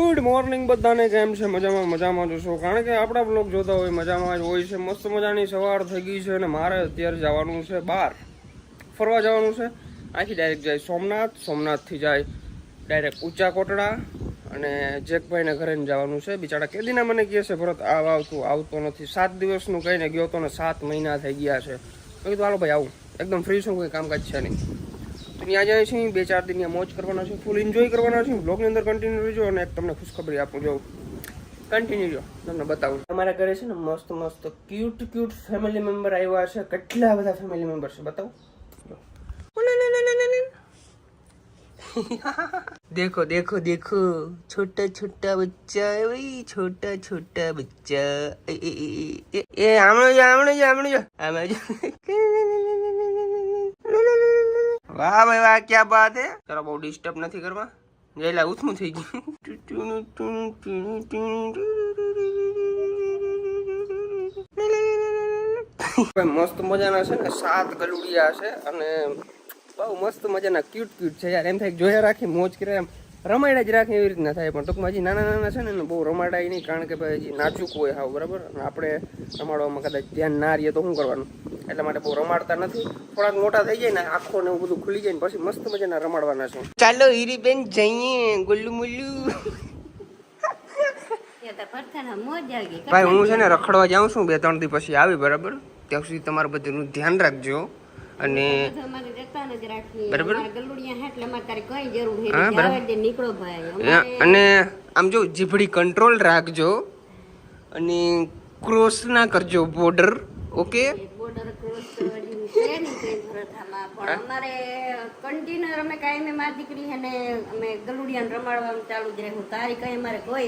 Good morning બધાને, કેમ છે? મજામાં જોશો, કારણ કે આપણા બ્લોગ જોતા હોય મજામાં જ હોય છે. મસ્ત મજાની સવાર થઈ ગઈ છે અને મારે અત્યારે જવાનું છે બહાર ફરવા જવાનું છે. અહીંથી ડાયરેક્ટ જાય સોમનાથથી જાય ડાયરેક્ટ ઊંચા કોટડા અને જેકભાઈને ઘરે જવાનું છે. બિચારા કેદીના મને કહે છે ભરત આવતો નથી. 7 દિવસનું કહીને ગયો તો ને 7 મહિના થઈ ગયા છે. મેં કીધું હાલો ભાઈ આવું, એકદમ ફ્રી છું, કોઈ કામકાજ છે નહીં. તો ત્યાં જાય છે 2-4 દિન મોજ કરવાના છે, ફૂલ એન્જોય કરવાના છે. બ્લોગની અંદર કન્ટિન્યુ રહેજો અને એક તમને ખુશખબરી આપું જો કન્ટિન્યુ જો તમને બતાવું. અમારા ઘરે છે ને મસ્ત ક્યુટ ફેમિલી મેમ્બર આવ્યા છે. કેટલા બધા ફેમિલી મેમ્બર છે બતાવું. देखो देखो देखो छोटा बच्चा है भाई, छोटा बच्चा. ए आमणो वाह भाई वाह, क्या बात है. चलो બહુ ડિસ્ટર્બ નથી કરવા. જેલા ઉથમું થઈ ગયું. મસ્ત મજાના છે ને 7 ગલુડિયા છે અને બહુ મસ્ત મજાના ક્યુટ છે યાર. એમ થાય જોયા રાખી મોજ કરે, એમ રમાડા જ રાખે એવી રીતના થાય. પણ ટૂંકમાં હજી નાના છે ને બહુ રમાડાય નહીં, કારણ કે ભાઈ હજી નાજુક હોય હાવ બરાબર. આપણે રમાડવામાં કદાચ ધ્યાન ના રહીએ તો શું કરવાનું, એટલા માટે બહુ રમાડતા નથી. થોડાક મોટા થઈ જાય ને આંખો ને એવું બધું ખુલી જાય ને પછી મસ્ત મજાના રમાડવાના છે. ચાલો હીરીબેન જઈએ ગુલ્લુ મુલ્લુ. ભાઈ હું છે ને રખડવા જાઉં છું 2-3 દી પછી આવી બરાબર. ત્યાં સુધી તમારું બધું ધ્યાન રાખજો અને બરાબર. અને આમ જો જીભડી કંટ્રોલ રાખજો અને ક્રોસ ના કરજો બોર્ડર. ઓકે. અમારે કન્ટિન્યુ અમે કાયમે મારી દીકરી છે ને અમે ગલુડિયાને રમાડવાનું ચાલુ જ રહેવું. તારી કઈ અમારે કોઈ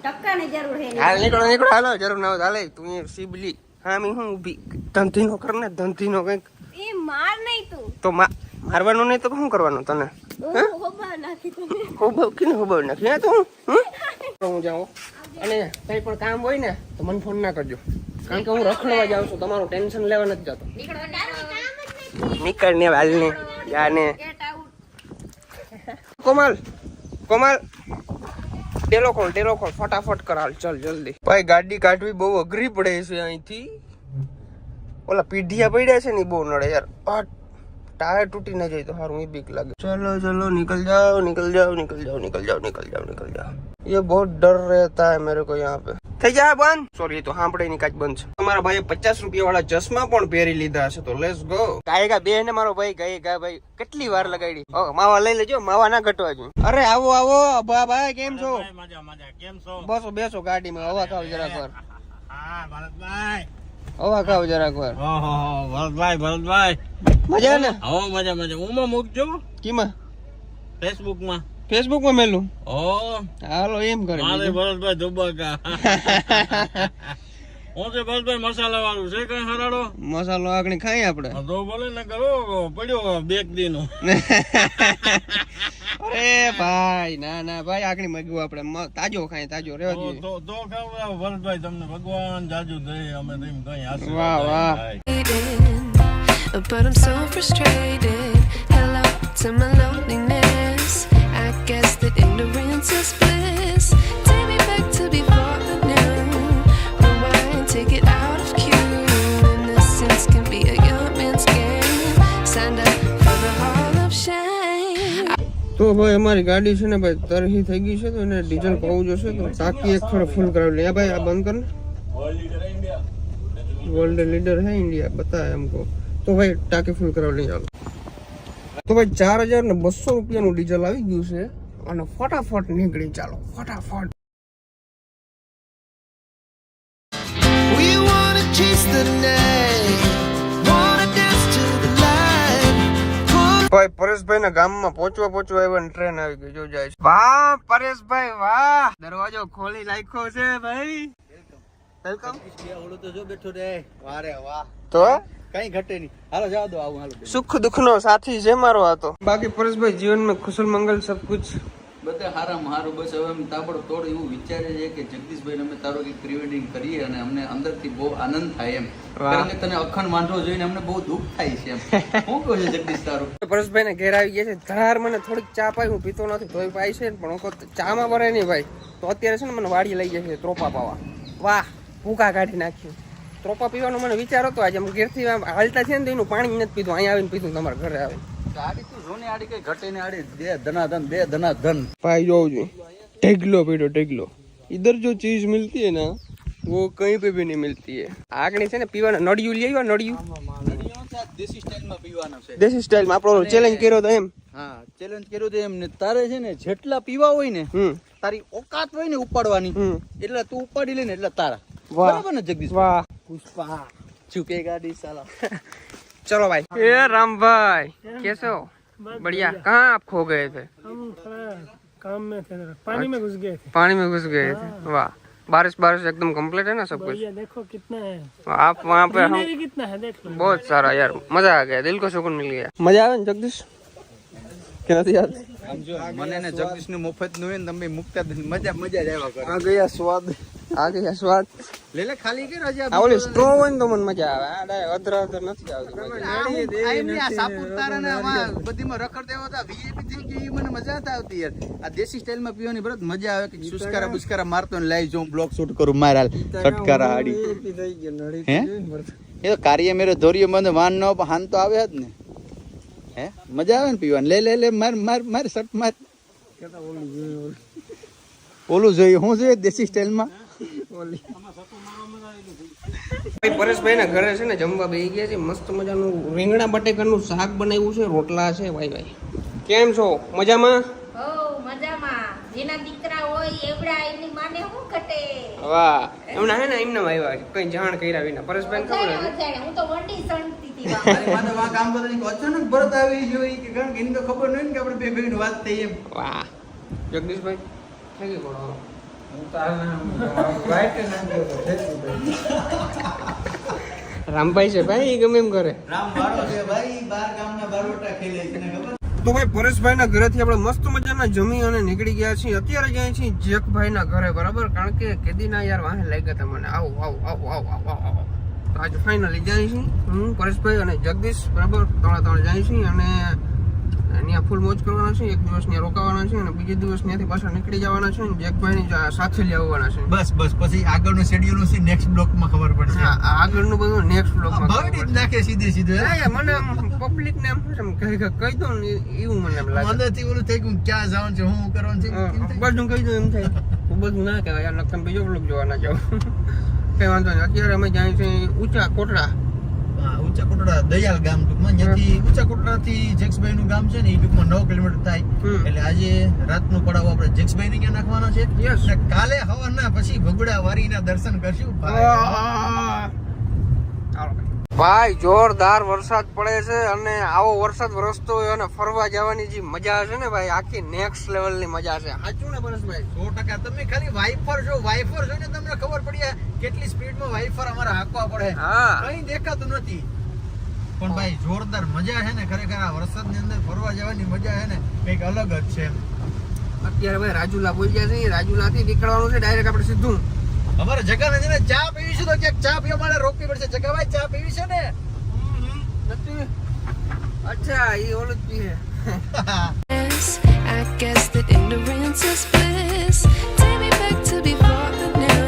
1% જરૂર છે. હાલ નીકળો હાલો, જરૂર ના હોય હાલે. તું સીબલી હા મી હું ઊભી ધંધીનો કર ને, ધંધીનો કઈક. એ માર નહીં તું તો મારવાનું નહીં તો શું કરવાનું તને? હોબા નાખી હોબા નાખી તો હું જાઉં. અને કઈ પણ કામ હોય ને તો મને ફોન ના કરજો, કારણ કે હું રખડવા જાઉં છું. તમારું ટેન્શન લેવા નથી જતો. નીકળ ને હાલ ને જાને. કોમલ ડેલો ખોલ ફટાફટ કર હાલ, ચલ જલ્દી. ભાઈ ગાડી કાઢવી બહુ અઘરી પડે છે અહીંથી. ઓલા પીઢિયા પડ્યા છે ને બહુ નડે યાર. ટાયર તૂટી ના જાય તો સારું, એ બીક લાગે. ચલો निकल जाओ. ये बहुत डर रहता है मेरे को यहाँ पे. થઈ જાય બંધ. સોરી તો સાંભળે ની કાચ બંધ છે. તમારા ભાઈએ 50 રૂપિયા વાળા ચશ્મા પણ પહેરી લીધા છે. તો લેટ્સ ગો. ગાયગા બે ને મારો ભાઈ ગાયગા ભાઈ કેટલી વાર લગાડી. માવા લઈ લેજો, માવા ના ઘટવા જોઈએ. અરે આવો ભાઈ કેમ છો? મજા કેમ છો? બસો બેસો ગાડીમાં. હવા ખાવ જરાક વાર. હા ભરતભાઈ હવા ખાવ જરાક વાર. ઓહો ભરતભાઈ મજા ને? હો મજા ઉમાં મૂકજો. કીમાં? ફેસબુક માં મેલું. હાલો એમ કરે. મારે ભરતભાઈ ધુબકા. હું છે ભરતભાઈ મસાલા વાળું છે કઈ હરાડો? મસાલો આગળ ખાઈ આપણે. તો બોલે ને કરો પડ્યો 2 દીનો. અરે ભાઈ ના ભાઈ આગળ મગ્યું આપણે તાજો ખાઈ, તાજો રહેવા જોઈએ. તો ખાવ ભરતભાઈ, તમને ભગવાન જાજુ દે. અમે તેમ કઈ હાથ. વાહ. But I'm so frustrated. Hello to my loneliness. I guess that ignorance is bliss. Take me back to before the new. Rewind, take it out of cue. Innocence can be a young man's game. Signed up for the hall of shame. તો ભાઈ અમારી ગાડી છે ને ભાઈ તરહી થઈ ગઈ છે, તો એને ડીઝલ પાવું જોશે. તો ટાંકી એક થોડો ફૂલ કરાવી લે. ભાઈ આ બંધ કર ને. વર્લ્ડ લીડર है इंडिया बताया हमको. तो भाई टाके फुल कराव લઈ ચાલો. તો ભાઈ 4200 રૂપિયાનું ડીઝલ આવી ગયું છે અને ફટાફટ નીકળી ચાલો ફટાફટ. We wanna chase the night, wanna dance to the light. ભાઈ પરેશભાઈ ના ગામમાં પહોંચવા આવ્યા ને ટ્રેન આવી ગઈ. જો જાય છે. વાહ પરેશભાઈ વાહ, દરવાજો ખોલી નાખ્યો છે ભાઈ. વેલકમ. ઓળો તો જો બેઠો રે. વારે વાહ. તો કઈ ઘટે નહીં. હાલો જવા દો. આવું હાલો. સુખ દુઃખ નો સાથી છે મારો આ તો. બાકી પરેશભાઈ જીવન में खुशल मंगल सब कुछ બધા હારામાં હારું. બસ હવે અમે તાબડતોડ એવું વિચારે છે કે જગદીશભાઈ અમે તારો એક પ્રી વેડિંગ કરીએ અને અમને અંદરથી બહુ આનંદ થાય એમ. કારણ કે તને અખંડ માંડવો જોઈને અમને બહુ દુઃખ થાય છે એમ. શું કહો છે જગદીશ તારું? પરેશભાઈ ને ઘેર આવી ગયા છે. ધાર મને થોડીક ચા પાઈ, હું પીતો નથી તોય પાઈ છે, પણ ચા માં ભરે નહીં ભાઈ. તો અત્યારે છે ને મને વાડી લઈ જાય છે ત્રોપા પાવા. વાહ, ભૂકા કાઢી નાખ્યું. ત્રોપા પીવાનો મને વિચાર હતો આજે. અમે ઘેરથી આમ હાલતા છે ને તો એનું પાણી નથી પીધું, અહીંયા આવીને પીધું તમારા ઘરે આવે. આડી તું જોને આડી કઈ ઘટે ને આડી દે ધનાધન भाई જોવું જોઈએ, ઢેગલો પીડો ઢેગલો. इधर जो चीज मिलती है ना वो कहीं पे भी नहीं मिलती है. આગળ છે ને પીવાના નળિયું લઈ આવ્યા, નળિયું દેશી સ્ટાઈલમાં પીવાનો છે. દેશી સ્ટાઈલમાં આપણો ચેલેન્જ કર્યો તો એમ. હા, ચેલેન્જ કર્યું તો એમ ને તારે છે ને જેટલા પીવા હોય ને તારી ઓકાત હોય ને ઉપાડવાની એટલે તું ઉપાડી લે ને એટલે તારા. વાહ. બરાબર ને જગદીશ? વાહ, પુષ્પા ચૂકેગા ડી સાલા. चलो भाई. ये राम भाई कैसे हो? बढ़िया. कहाँ आप खो गए थे? हम थोड़ा काम में थे, पानी में घुस गए थे. पानी में घुस गए थे. वाह, बारिश एकदम कंप्लीट है ना सब कुछ. ये देखो कितना है, आप वहाँ पे हम ग्रीनरी कितना है देख लो. बहुत सारा यार, मजा आ गया, दिल को सुकून मिल गया. मजा આવે ને જગદીશ કે નથી યાદ? આમ જો મને ને જગદીશ નું મફત નું હોય ને તમે મુકતા મજા જ આવ્યા કરે. આ ગયા સ્વાદ, આ ગયા સ્વાદ. લે લે ખાલી કે રજા આ ઓલી સ્ટ્રો હોય ને તો મને મજા આવે. આ ડાય અધરા અધર નથી આવતી. આ સાપુતારા ને આમાં બધીમાં રખડ દેવા હતા વીઆઈપી થઈ ગઈ, મને મજા નથી આવતી યાર. આ દેશી સ્ટાઈલ માં પીવાની બરોબર મજા આવે કે સુસ્કારા બુસ્કારા મારતો ને લઈ જાઉં બ્લોક શૂટ કરું માર હાલ છટકારા આડી. હે એ તો કાર્ય મેરે ધોરીએ મને વાન નો હાન તો આવે જ ને. હે મજા આવે ને પીવાની. લે લે લે માર માર માર શટ માર. ઓલું જોઈએ હું જોઈએ દેશી સ્ટાઈલ માં. પરેશભાઈ ના ઘરે છે ને જમવા બેસી ગયા છે. મસ્ત મજાનું રીંગણા બટેકાનું શાક બનાવ્યું છે, રોટલા છે. ભાઈ કેમ છો? મજામાં? હો મજામાં. જેના દીકરા હોય એવડા એની માને શું ઘટે. વાહ, એમના હે ને એમને આવ્યા કઈ જાણ કર્યા વિના. પરેશભાઈ ખબર હતી? અજાણે હું તો વંડી સણતી હતી વાહ. મારી માથે વાં કામ કરતા કે અચાનક ભરત આવી જોઈ કે કારણ કે એને તો ખબર નહીં કે આપણે બે બેન વાત થઈ એમ. વાહ, જગદીશભાઈ થઈ ગઈ પડો. રામભાઈ છે ભાઈ, એ ગમે એમ કરે. રામ બારો છે ભાઈ, બાર ગામના બારોટા ખેલે છે ને ખબર. તો ભાઈ પરેશભાઈ ના ઘરેથી આપણે મસ્ત મજાના જમી અને નીકળી ગયા છીએ. અત્યારે જાય છીએ જેકભાઈ ના ઘરે, બરાબર? કારણ કે કેદીના યાર વાહે લાગ્યા હતા મને. આવો આવો આવો આવો આવો આવો. તો આજે ફાઇનલી જાય છીએ હું, પરેશભાઈ અને જગદીશ, બરાબર? ત્રણે જાય છીએ અને ત્યાં ફૂલ મોજ કરવાના છે. એક દિવસ ત્યાં રોકાવાના છે અને બીજે દિવસ ત્યાંથી પાછા નીકળી જવાના છે. જેકભાઈ સાથે લઈ આવવાના છે. બસ બસ પછી આગળનું શેડ્યુલ છે નેક્સ્ટ બ્લોક માં ખબર પડશે. આગળનું બધું નેક્સ્ટ બ્લોગમાં ભવડી જ નાખે સીધે સીધું. મને પબ્લિક ને એમ શું કહી દો ને એવું મને એમ લાગે. અંદરથી ઓલું થઈ ગયું ક્યાં જવાનું છે, શું કરવાનું છે, બધું કહી દો એમ થાય. બધું ના કહેવાય યાર, નકમ બીજો બ્લોગ જોવાના જાવ. કઈ વાંધો નહીં. અત્યારે અમે જાય છે ઊંચા કોટડા. ઊંચા કોટડા દયાલ ગામ ટૂંકમાં. ત્યાંથી ઊંચા કોટડા થી જેક્સભાઈ નું ગામ છે ને એ ટૂંકમાં 9 કિલોમીટર થાય. એટલે આજે રાતનો પડાવ આપણે જેક્સભાઈ ને ક્યાં નાખવાનો છે. અને કાલે હવારના પછી ભગુડા વારીના દર્શન કરશું. ભાઈ જોરદાર વરસાદ પડે છે અને આવો વરસાદ વરસતો હોય અને ફરવા જવાની જે મજા છે ને ભાઈ, આખી નેક્સ્ટ લેવલ ની મજા છે. સાચું ને પરેશભાઈ? 100%. તમે ખાલી વાઇફર જો ને તમને ખબર પડી કેટલી સ્પીડમાં વાઇફર અમારે હાંકવા પડે. કઈ દેખાતું નથી પણ ભાઈ જોરદાર મજા છે ને ખરેખર. આ વરસાદની અંદર ફરવા જવાની મજા છે ને કંઈક અલગ જ છે. અત્યારે ભાઈ રાજુલા બોલી ગયા છે. રાજુલા થી નીકળવાનું છે ડાયરેક્ટ આપણે સીધું. અમારે જગા ને ચા પીવી છે તો ક્યાંક ચા પીવા માટે રોકવી પડશે. જગાભાઈ ચા પીવી છે ને? અચ્છા, એ ઓલું જ પીએ. I guess that ignorance is bliss. Take me back to before the new.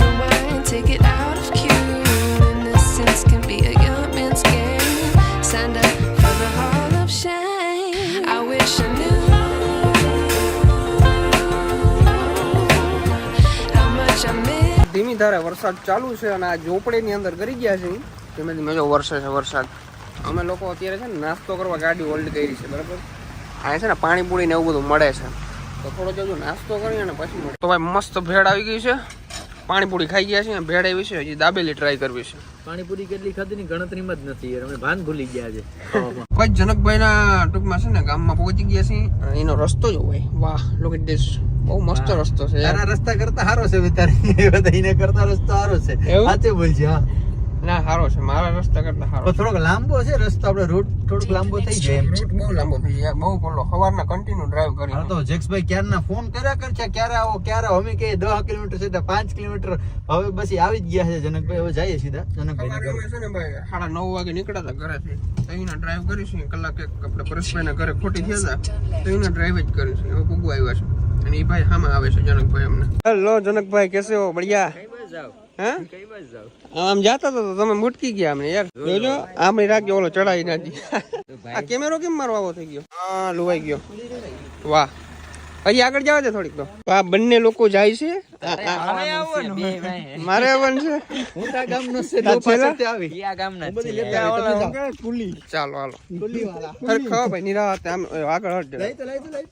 Rewind, take it out of cue. Innocence can be a young man's game. Signed up for the hall of shame. I wish I knew how much I miss. ધીમી ધારે વરસાદ ચાલુ છે અને આ ઝોપડીની અંદર કરી ગયા છે. ધીમે ધીમે જો વરસે છે વરસાદ. અમે લોકો અત્યારે છે ને નાસ્તો કરવા ગાડી હોલ્ડ કરી છે, બરાબર? આ છે ને પાણીપુરી ને એવું બધું મળે છે, તો થોડો જો નાસ્તો કરી અને પછી મળે. તો ભાઈ મસ્ત ભેળ આવી ગઈ છે. પાણીપુરી ખાઈ ગયા છે, ભેળ આવી છે. હજી દાબેલી ટ્રાય કરવી છે. પાણીપુરી કેટલી ખાધી ની ગણતરીમાં જ નથી યાર. અમે ભાન ભૂલી ગયા છે. ભાઈ જનકભાઈ ના ટૂંકમાં છે ને ગામમાં પહોંચી ગયા છે. એનો રસ્તો જો ભાઈ, વાહ, લુક એટ ધીસ. બહુ મસ્ત રસ્તો છે યાર. આના રસ્તા કરતા સારો છે વિતારી. એને કરતા રસ્તો સારો છે. સાચે બોલજે. હા ના, સારો છે. મારા રસ્તા કરતા સારો. થોડોક લાંબો છે રસ્તો. આપણે રૂટ થોડોક લાંબો થઈ જાય. રૂટ બહુ લાંબો થઈ જાય. બહુ બોલો સવારના કન્ટિન્યુ ડ્રાઈવ કરી. હા તો જેક્સભાઈ ક્યારના ફોન કર્યા કરશે ક્યારે આવો ક્યારે આવો. અમે કે 10 કિલોમીટર સીધા 5 કિલોમીટર. હવે પછી આવી જ ગયા છે જનકભાઈ. હવે જઈએ સીધા જનકભાઈ છે ને ભાઈ 9:30 વાગે નીકળ્યા હતા ઘરેથી. અહીંના ડ્રાઈવ કરીશું કલાક એક. આપણે પરેશભાઈ ના ઘરે ખોટી થયા હતા તો અહીંના ડ્રાઈવ જ કરીશું. હવે પૂગવા આવ્યા છે. અને એ ભાઈ સામે આવે છે જનકભાઈ અમને. હેલો જનકભાઈ, કેસે હો? બઢિયા. હા, આમ જાતા તો તમે મુટકી ગયા અમને યાર. જોજો આમ રાખજો, ઓલો ચડાઈ નાખી. આ કેમેરો કેમ મારો આવો થઈ ગયો? હા, લુવાઈ ગયો. વાહ, હજી આગળ જાવ છે થોડીક. તો આ બંને લોકો જાય છે. મારે આવવાનું છે. ચાલો હાલો. ખરેખર ભાઈ નિરાતે આમ આગળ હટ.